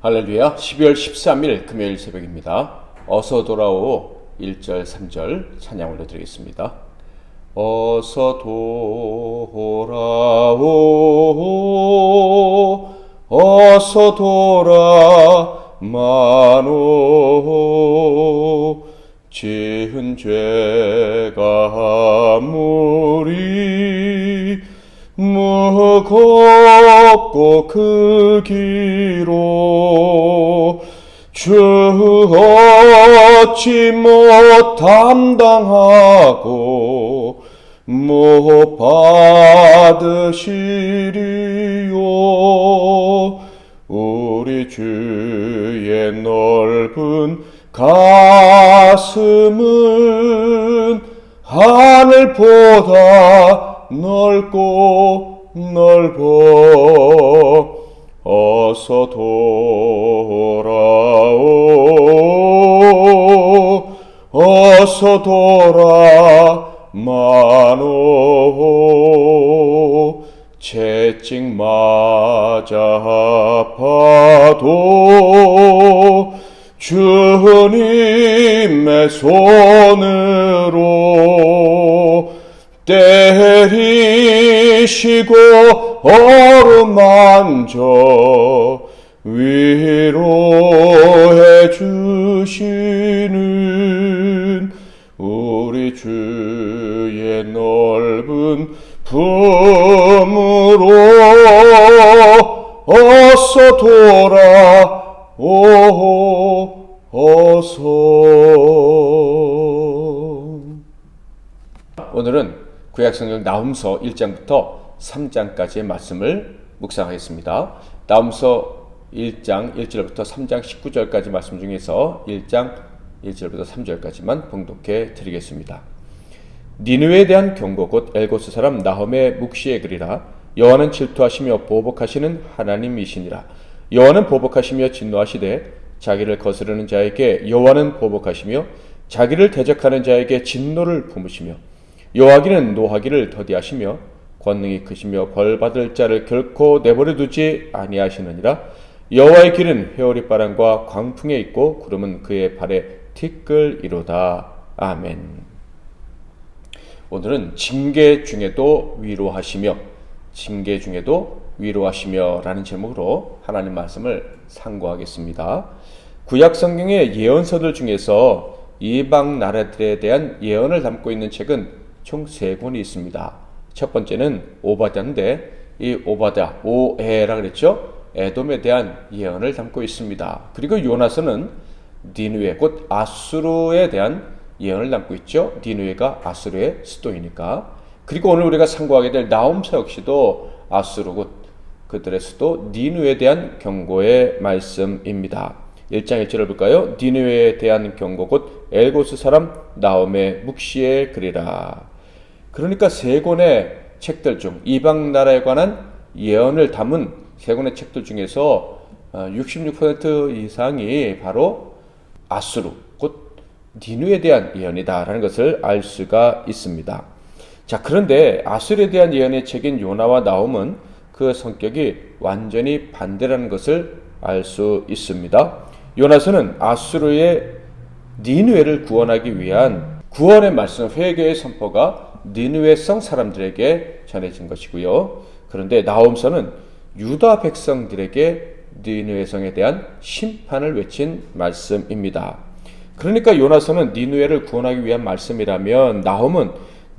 할렐루야. 12월 13일 금요일 새벽입니다. 어서 돌아오 1절 3절 찬양 올려드리겠습니다. 어서 돌아오 어서 돌아마노 지은 죄가 아무리 무겁고 그 길로 주 어찌 못 담당하고 못 받으시리요. 우리 주의 넓은 가슴은 하늘보다 넓고 넓어. 어서 돌아오 어서 돌아마노 채찍 맞아 아파도 주님의 손으로 때리시고 어루만져 위로해 주시는 우리 주의 넓은 품으로 어서 돌아오 어서. 오늘은 구약성경 나훔서 1장부터 3장까지의 말씀을 묵상하겠습니다. 나훔서 1장 1절부터 3장 19절까지 말씀 중에서 1장 1절부터 3절까지만 봉독해 드리겠습니다. 니느웨에 대한 경고 곧 엘고스 사람 나훔의 묵시의 글이라. 여호와는 질투하시며 보복하시는 하나님이시니라. 여호와는 보복하시며 진노하시되 자기를 거스르는 자에게 여호와는 보복하시며 자기를 대적하는 자에게 진노를 품으시며 여호와께는 노하기를 더디하시며 권능이 크시며 벌받을 자를 결코 내버려 두지 아니하시느니라. 여호와의 길은 회오리바람과 광풍에 있고 구름은 그의 발에 티끌이로다. 아멘. 오늘은 징계 중에도 위로하시며 징계 중에도 위로하시며 라는 제목으로 하나님 말씀을 상고하겠습니다. 구약 성경의 예언서들 중에서 이방 나라들에 대한 예언을 담고 있는 책은 총 3권이 있습니다. 첫 번째는 오바댜인데 이 오바댜, 오에라 그랬죠? 에돔에 대한 예언을 담고 있습니다. 그리고 요나서는 니느웨 곧 아수르에 대한 예언을 담고 있죠. 니느웨가 아수르의 수도이니까. 그리고 오늘 우리가 상고하게 될 나훔서 역시도 아수르 곧 그들의 수도 니느웨에 대한 경고의 말씀입니다. 1장 1절을 볼까요? 니느웨에 대한 경고 곧 엘고스 사람 나훔의 묵시의 글이라. 그러니까 3권의 책들 중 이방 나라에 관한 예언을 담은 3권의 책들 중에서 66% 이상이 바로 아수르 곧 니느웨에 대한 예언이다라는 것을 알 수가 있습니다. 자, 그런데 아수르에 대한 예언의 책인 요나와 나훔은 그 성격이 완전히 반대라는 것을 알 수 있습니다. 요나서는 아수르의 니느웨를 구원하기 위한 구원의 말씀, 회개의 선포가 니느웨 성 사람들에게 전해진 것이고요. 그런데 나훔서는 유다 백성들에게 니느웨 성에 대한 심판을 외친 말씀입니다. 그러니까 요나서는 니느웨를 구원하기 위한 말씀이라면 나훔은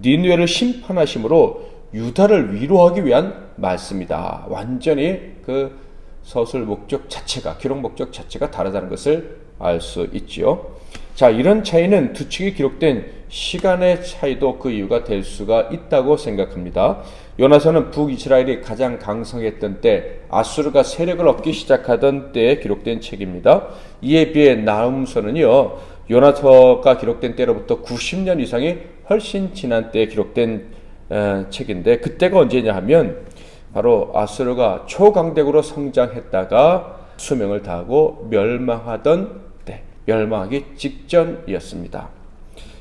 니느웨를 심판하심으로 유다를 위로하기 위한 말씀이다. 완전히 그 서술 목적 자체가, 기록 목적 자체가 다르다는 것을 알 수 있지요. 자, 이런 차이는 두 책이 기록된 시간의 차이도 그 이유가 될 수가 있다고 생각합니다. 요나서는 북이스라엘이 가장 강성했던 때, 아수르가 세력을 얻기 시작하던 때에 기록된 책입니다. 이에 비해 나훔서는요, 요나서가 기록된 때로부터 90년 이상이 훨씬 지난 때에 기록된 책인데, 그때가 언제냐 하면 바로 아수르가 초강대국으로 성장했다가 수명을 다하고 멸망하던 때, 멸망하기 직전이었습니다.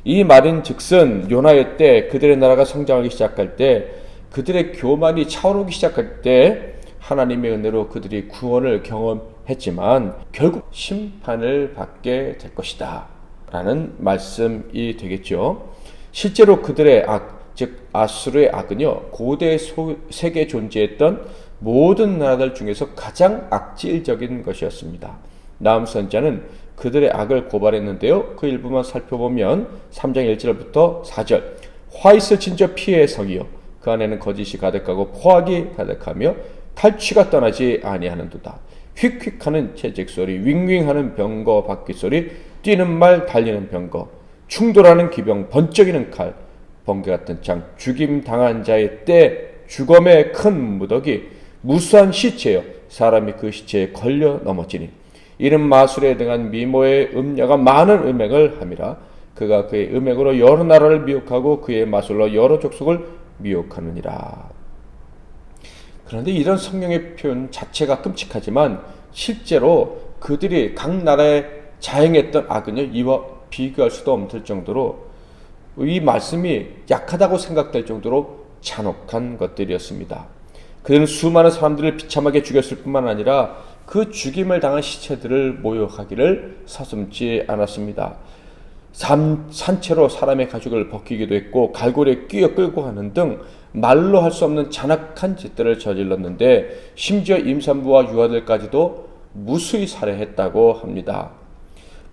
이 말인 즉슨 요나의 때 그들의 나라가 성장하기 시작할 때, 그들의 교만이 차오르기 시작할 때 하나님의 은혜로 그들이 구원을 경험해 했지만 결국 심판을 받게 될 것이다 라는 말씀이 되겠죠. 실제로 그들의 악, 즉 아수르의 악은요, 고대 세계에 존재했던 모든 나라들 중에서 가장 악질적인 것이었습니다. 나훔 선지자는 그들의 악을 고발했는데요, 그 일부만 살펴보면 3장 1절부터 4절, 화 있을 진저 피의 성이요 그 안에는 거짓이 가득하고 포악이 가득하며 탈취가 떠나지 아니하는도다. 휙휙하는 채찍소리, 윙윙하는 병거 바퀴소리, 뛰는 말 달리는 병거, 충돌하는 기병, 번쩍이는 칼, 번개 같은 창, 죽임 당한 자의 때, 죽음의 큰 무더기, 무수한 시체여 사람이 그 시체에 걸려 넘어지니 이른 마술에 등한 미모의 음녀가 많은 음행을 함이라. 그가 그의 음행으로 여러 나라를 미혹하고 그의 마술로 여러 족속을 미혹하느니라. 그런데 이런 성경의 표현 자체가 끔찍하지만 실제로 그들이 각 나라에 자행했던 악은요, 이와 비교할 수도 없을 정도로 이 말씀이 약하다고 생각될 정도로 잔혹한 것들이었습니다. 그들은 수많은 사람들을 비참하게 죽였을 뿐만 아니라 그 죽임을 당한 시체들을 모욕하기를 서슴지 않았습니다. 산채로 사람의 가죽을 벗기기도 했고 갈고리에 끼어 끌고 가는 등 말로 할 수 없는 잔악한 짓들을 저질렀는데 심지어 임산부와 유아들까지도 무수히 살해했다고 합니다.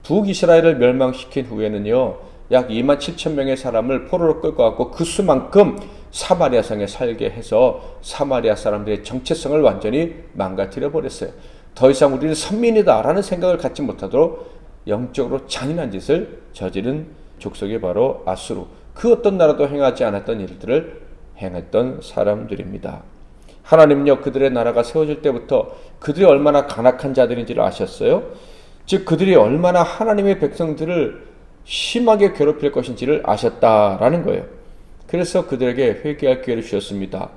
북이스라엘을 멸망시킨 후에는요, 약 2만 7천 명의 사람을 포로로 끌고 갔고 그 수만큼 사마리아 성에 살게 해서 사마리아 사람들의 정체성을 완전히 망가뜨려 버렸어요. 더 이상 우리는 선민이다라는 생각을 갖지 못하도록 영적으로 잔인한 짓을 저지른 족속이 바로 아수르, 그 어떤 나라도 행하지 않았던 일들을 행했던 사람들입니다. 하나님은요, 그들의 나라가 세워질 때부터 그들이 얼마나 간악한 자들인지를 아셨어요. 즉 그들이 얼마나 하나님의 백성들을 심하게 괴롭힐 것인지를 아셨다라는 거예요. 그래서 그들에게 회개할 기회를 주셨습니다.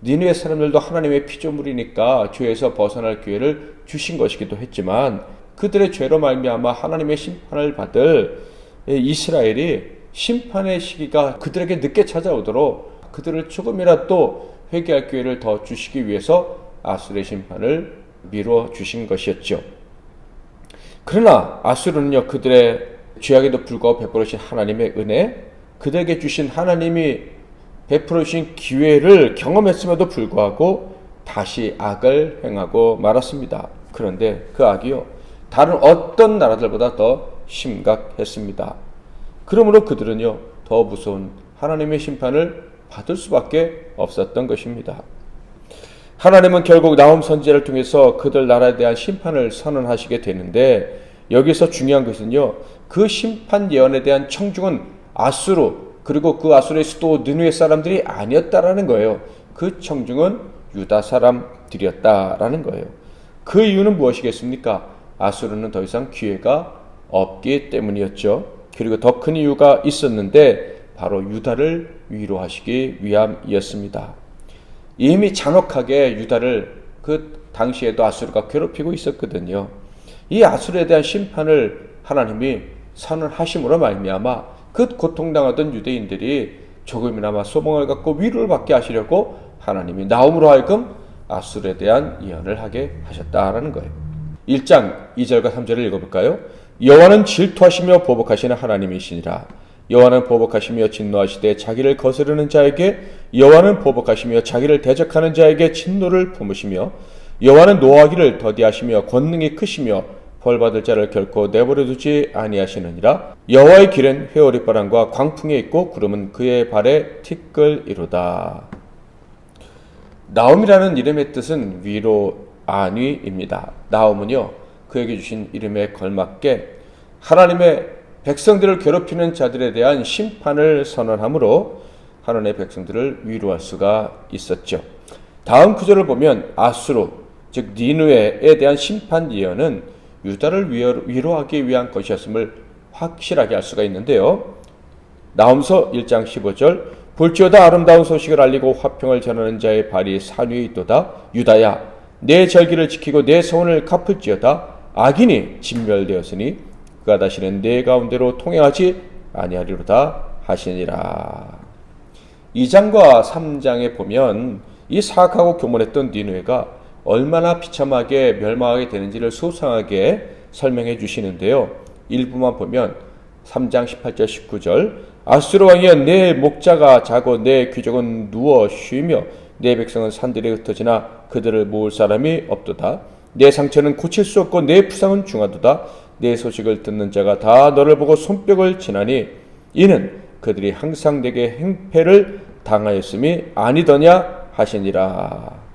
니느웨 사람들도 하나님의 피조물이니까 죄에서 벗어날 기회를 주신 것이기도 했지만 그들의 죄로 말미암아 하나님의 심판을 받을 이스라엘이 심판의 시기가 그들에게 늦게 찾아오도록 그들을 조금이라도 회개할 기회를 더 주시기 위해서 아수르의 심판을 미뤄 주신 것이었죠. 그러나 아수르는요, 그들의 죄악에도 불구하고 베풀으신 하나님의 은혜, 그들에게 주신 하나님이 베풀어 주신 기회를 경험했음에도 불구하고 다시 악을 행하고 말았습니다. 그런데 그 악이요, 다른 어떤 나라들보다 더 심각했습니다. 그러므로 그들은요, 더 무서운 하나님의 심판을 받을 수밖에 없었던 것입니다. 하나님은 결국 나훔 선지자를 통해서 그들 나라에 대한 심판을 선언하시게 되는데, 여기서 중요한 것은요, 그 심판 예언에 대한 청중은 아수르, 그리고 그 아수르의 수도 느느웨 사람들이 아니었다라는 거예요. 그 청중은 유다 사람들이었다라는 거예요. 그 이유는 무엇이겠습니까? 아수르는 더 이상 기회가 없기 때문이었죠. 그리고 더 큰 이유가 있었는데 바로 유다를 위로하시기 위함이었습니다. 이미 잔혹하게 유다를 그 당시에도 아수르가 괴롭히고 있었거든요. 이 아수르에 대한 심판을 하나님이 선언하심으로 말미암아 그 고통당하던 유대인들이 조금이나마 소망을 갖고 위로를 받게 하시려고 하나님이 나훔으로 하여금 아수르에 대한 예언을 하게 하셨다라는 거예요. 1장 2절과 3절을 읽어볼까요? 여호와는 질투하시며 보복하시는 하나님이시니라. 여호와는 보복하시며 진노하시되 자기를 거스르는 자에게, 여호와는 보복하시며 자기를 대적하는 자에게 진노를 품으시며, 여호와는 노하기를 더디하시며 권능이 크시며 벌받을 자를 결코 내버려두지 아니하시느니라. 여호와의 길은 회오리바람과 광풍에 있고 구름은 그의 발에 티끌이로다. 나훔이라는 이름의 뜻은 위로, 안위입니다. 나훔은요, 그에게 주신 이름에 걸맞게 하나님의 백성들을 괴롭히는 자들에 대한 심판을 선언하므로 하나님의 백성들을 위로할 수가 있었죠. 다음 구절을 보면 아수르, 즉 니느웨에 대한 심판 예언은 유다를 위로하기 위한 것이었음을 확실하게 알 수가 있는데요. 나훔서 1장 15절, 볼지어다 아름다운 소식을 알리고 화평을 전하는 자의 발이 산 위에 있도다. 유다야, 내 절기를 지키고 내 소원을 갚을지어다. 악인이 진멸되었으니 그가 다시는 내 가운데로 통행하지 아니하리로다 하시니라. 2장과 3장에 보면 이 사악하고 교만했던 니느웨가 얼마나 비참하게 멸망하게 되는지를 소상하게 설명해 주시는데요. 일부만 보면 3장 18절 19절 아수르 왕이여 내 목자가 자고 내 귀족은 누워 쉬며 내 백성은 산들에 흩어지나 그들을 모을 사람이 없도다. 내 상처는 고칠 수 없고 내 부상은 중하도다. 내 소식을 듣는 자가 다 너를 보고 손뼉을 치나니 이는 그들이 항상 내게 행패를 당하였음이 아니더냐 하시니라.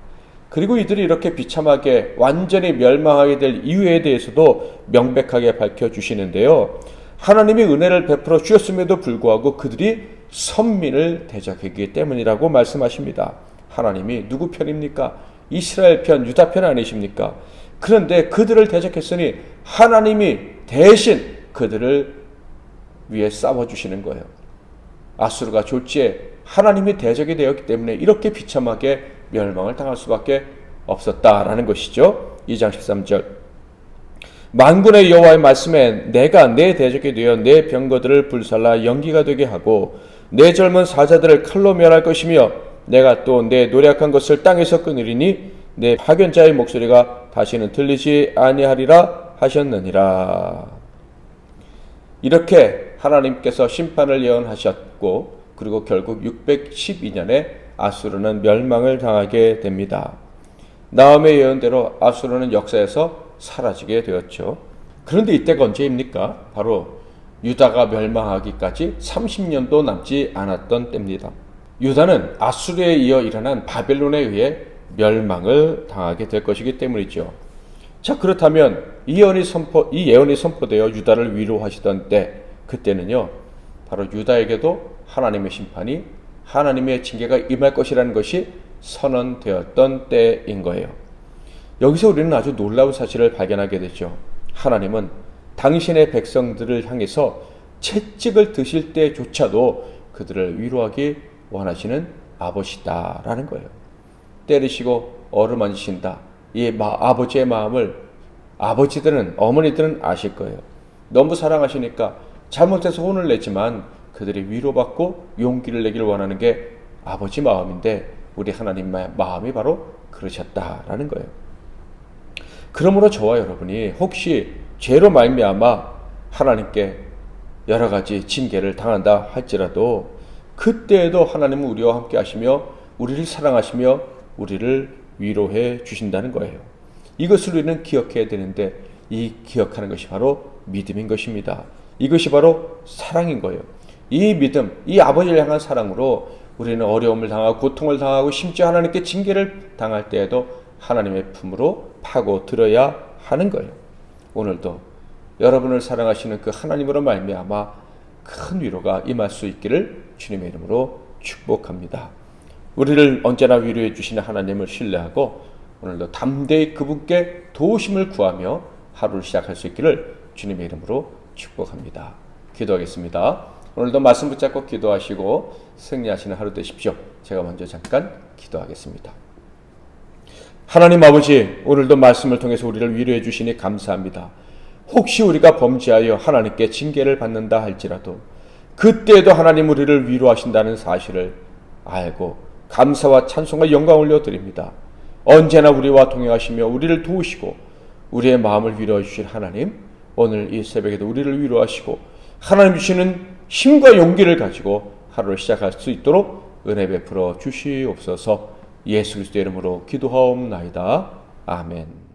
그리고 이들이 이렇게 비참하게 완전히 멸망하게 될 이유에 대해서도 명백하게 밝혀주시는데요. 하나님이 은혜를 베풀어 주셨음에도 불구하고 그들이 선민을 대적했기 때문이라고 말씀하십니다. 하나님이 누구 편입니까? 이스라엘 편, 유다 편 아니십니까? 그런데 그들을 대적했으니 하나님이 대신 그들을 위해 싸워주시는 거예요. 아수르가 졸지에 하나님이 대적이 되었기 때문에 이렇게 비참하게 멸망을 당할 수밖에 없었다라는 것이죠. 2장 13절 만군의 여호와의 말씀에 내가 내 대적이 되어 내 병거들을 불살라 연기가 되게 하고 내 젊은 사자들을 칼로 멸할 것이며 내가 또 내 노력한 것을 땅에서 끊으리니 내 파견자의 목소리가 다시는 들리지 아니하리라 하셨느니라. 이렇게 하나님께서 심판을 예언하셨고 그리고 결국 612년에 아수르는 멸망을 당하게 됩니다. 나홈의 예언대로 아수르는 역사에서 사라지게 되었죠. 그런데 이때가 언제입니까? 바로 유다가 멸망하기까지 30년도 남지 않았던 때입니다. 유다는 아수르에 이어 일어난 바벨론에 의해 멸망을 당하게 될 것이기 때문이죠. 자, 그렇다면 이 예언이 선포되어 유다를 위로하시던 때, 그때는요, 바로 유다에게도 하나님의 심판이, 하나님의 징계가 임할 것이라는 것이 선언되었던 때인 거예요. 여기서 우리는 아주 놀라운 사실을 발견하게 되죠. 하나님은 당신의 백성들을 향해서 채찍을 드실 때조차도 그들을 위로하기 원하시는 아버지다라는 거예요. 때리시고 어루만지신다. 이 아버지의 마음을 아버지들은, 어머니들은 아실 거예요. 너무 사랑하시니까 잘못해서 혼을 내지만 그들이 위로받고 용기를 내기를 원하는 게 아버지 마음인데 우리 하나님의 마음이 바로 그러셨다라는 거예요. 그러므로 저와 여러분이 혹시 죄로 말미암아 하나님께 여러 가지 징계를 당한다 할지라도 그때에도 하나님은 우리와 함께 하시며 우리를 사랑하시며 우리를 위로해 주신다는 거예요. 이것을 우리는 기억해야 되는데 이 기억하는 것이 바로 믿음인 것입니다. 이것이 바로 사랑인 거예요. 이 믿음, 이 아버지를 향한 사랑으로 우리는 어려움을 당하고 고통을 당하고 심지어 하나님께 징계를 당할 때에도 하나님의 품으로 파고들어야 하는 거예요. 오늘도 여러분을 사랑하시는 그 하나님으로 말미암아 큰 위로가 임할 수 있기를 주님의 이름으로 축복합니다. 우리를 언제나 위로해 주시는 하나님을 신뢰하고 오늘도 담대히 그분께 도우심을 구하며 하루를 시작할 수 있기를 주님의 이름으로 축복합니다. 기도하겠습니다. 오늘도 말씀 붙잡고 기도하시고 승리하시는 하루 되십시오. 제가 먼저 잠깐 기도하겠습니다. 하나님 아버지, 오늘도 말씀을 통해서 우리를 위로해 주시니 감사합니다. 혹시 우리가 범죄하여 하나님께 징계를 받는다 할지라도 그때에도 하나님 우리를 위로하신다는 사실을 알고 감사와 찬송과 영광 올려드립니다. 언제나 우리와 동행하시며 우리를 도우시고 우리의 마음을 위로해 주실 하나님, 오늘 이 새벽에도 우리를 위로하시고 하나님 주시는 힘과 용기를 가지고 하루를 시작할 수 있도록 은혜 베풀어 주시옵소서. 예수 그리스도의 이름으로 기도하옵나이다. 아멘.